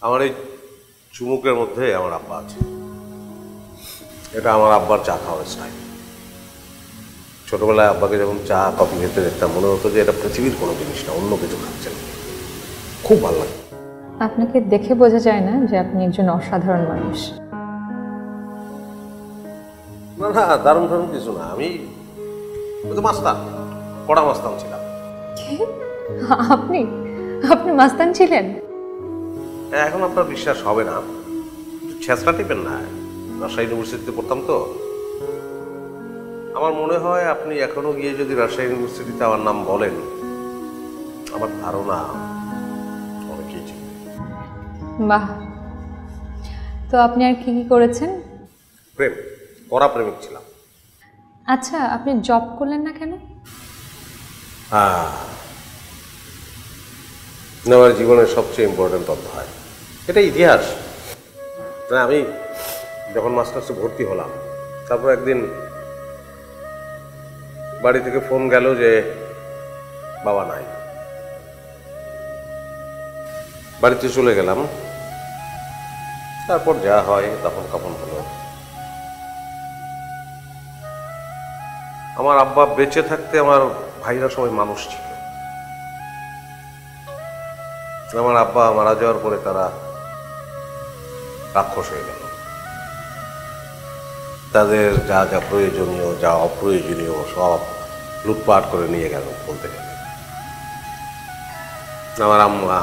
আমার এই চুমুকের মধ্যে আমার আব্বা আছে। এটা আমার আব্বার চা খাওয়ার স্টাইল। ছোটবেলায় আব্বাকে যখন চা কফি খেতে দেখতাম মনে হতো যে এটা পৃথিবীর কোনো জিনিস না, অন্য কিছু খাচ্ছেন। খুব ভালো লাগে। আপনাকে দেখে বোঝা যায় না যে আপনি একজন অসাধারণ মানুষ। না না, দারুণ দারুণ কিছু না। আমি তো মাস্তান, পড়া মাস্তান ছিলাম। আপনি আপনি মাস্তান ছিলেন? এখন আপনার বিশ্বাস হবে না, ছেঁচড়া টিপেন না। রাজশাহী ইউনিভার্সিটিতে পড়তাম তো। আমার মনে হয় আপনি এখনো গিয়ে যদি রাজশাহী ইউনিভার্সিটিতে আমার নাম বলেন, আমার ধারণা অনেকেই চিনবে। বাহ, তো আপনি আর কি কি করেছেন? প্রেম করা প্রেমিক ছিলাম। আচ্ছা, আপনি জব করলেন না কেন? আমার জীবনের সবচেয়ে ইম্পর্টেন্ট অধ্যায়, এটা ইতিহাস। আমি যখন মাস্টার্সে ভর্তি হলাম, তারপর একদিন বাড়ি থেকে ফোন গেল যে বাবা নাই। বাড়িতে চলে গেলাম। তারপর যা হয় তখন কখন হলো। আমার আব্বা বেঁচে থাকতে আমার ভাইরা সবাই মানুষ ছিল। আমার আব্বা মারা যাওয়ার পরে তারা রাক্ষস হয়ে গেল। তাদের যা যা প্রয়োজনীয় যা অপ্রয়োজনীয় সব লুটপাট করে নিয়ে গেল বলতে গেলে। আমার আম্মা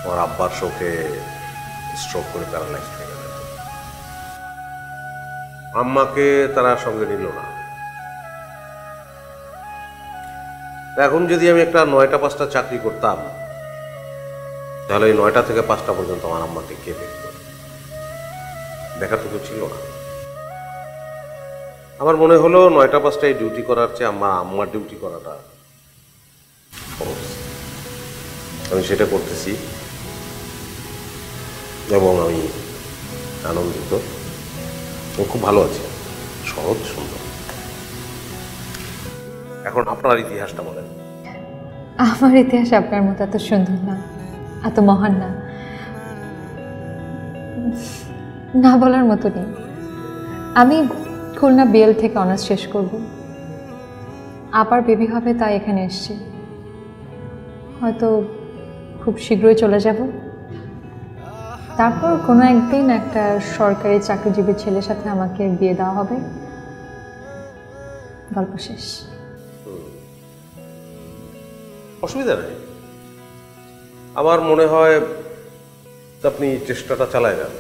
আমার আব্বার শোকে স্ট্রোক করে প্যারালাইজড হয়ে গেল। আম্মাকে তারা সঙ্গে নিল না। এখন যদি আমি একটা 9টা 5টা চাকরি করতাম, তাহলে এই 9টা থেকে 5টা পর্যন্ত আমার আম্মাকে কে দেখত? দেখার তো কেউ ছিল না। আমার মনে হলো 9টা 5টায় ডিউটি করার চেয়ে আম্মার ডিউটি করাটা সহজ। আমি সেটা করতেছি এবং আমি আনন্দিত। খুব ভালো আছি, সহজ সুন্দর। এখন আপনার ইতিহাসটা বলেন। আমার ইতিহাস আপনার মতো এত সুন্দর না, এত মহান না, না বলার মতো নেই। আমি খুলনা বিএল থেকে অনার্স শেষ করব, আবার বেবি হবে তাই এখানে এসেছি। হয়তো খুব শীঘ্রই চলে যাব। তারপর কোনো একদিন একটা সরকারি চাকরিজীবী ছেলের সাথে আমাকে বিয়ে দেওয়া হবে। গল্প শেষ। অসুবিধা নেই। আমার মনে হয় আপনি চেষ্টাটা চালায় যান,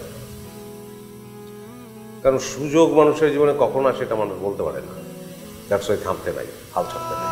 কারণ সুযোগ মানুষের জীবনে কখন আসে এটা মানুষ বলতে পারে না। ব্যবসায় থামতে নাই, হাল ছাড়তে নাই।